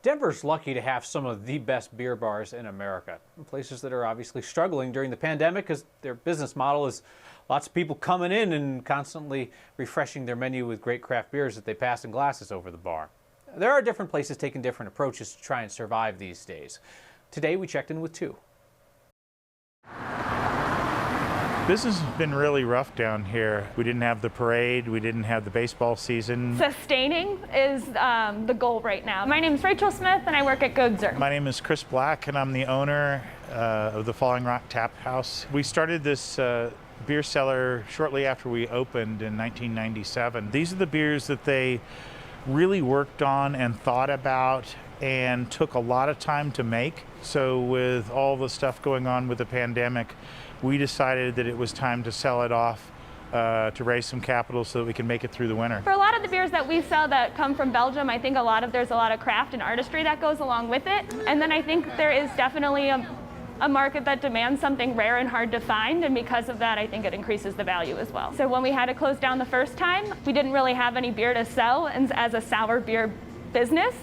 Denver's lucky to have some of the best beer bars in America. Places that are obviously struggling during the pandemic because their business model is lots of people coming in and constantly refreshing their menu with great craft beers that they pass in glasses over the bar. There are different places taking different approaches to try and survive these days. Today we checked in with two. Business has been really rough down here. We didn't have the parade, we didn't have the baseball season. Sustaining is the goal right now. My name is Rachel Smith and I work at Good, Zuur. My name is Chris Black and I'm the owner of the Falling Rock Tap House. We started this beer cellar shortly after we opened in 1997. These are the beers that they really worked on and thought about and took a lot of time to make. So with all the stuff going on with the pandemic, we decided that it was time to sell it off to raise some capital so that we can make it through the winter. For a lot of the beers that we sell that come from Belgium, I think there's a lot of craft and artistry that goes along with it. And then I think there is definitely a market that demands something rare and hard to find, and because of that I think it increases the value as well. So when we had to close down the first time, we didn't really have any beer to sell, and as a sour beer business,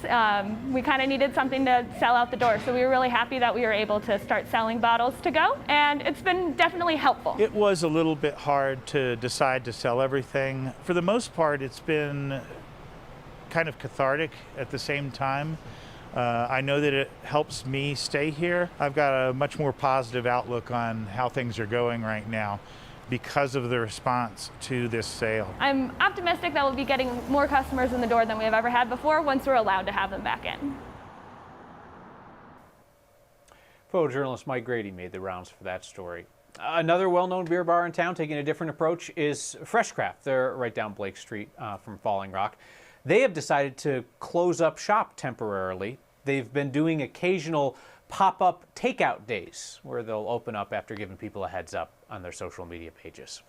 we kind of needed something to sell out the door. So we were really happy that we were able to start selling bottles to go, and it's been definitely helpful. It was a little bit hard to decide to sell everything. For the most part, it's been kind of cathartic at the same time. I know that it helps me stay here. I've got a much more positive outlook on how things are going right now because of the response to this sale. I'm optimistic that we'll be getting more customers in the door than we have ever had before once we're allowed to have them back in. Photojournalist Mike Grady made the rounds for that story. Another well-known beer bar in town taking a different approach is Fresh Craft. They're right down Blake Street from Falling Rock. They have decided to close up shop temporarily. They've been doing occasional pop-up takeout days where they'll open up after giving people a heads up on their social media pages.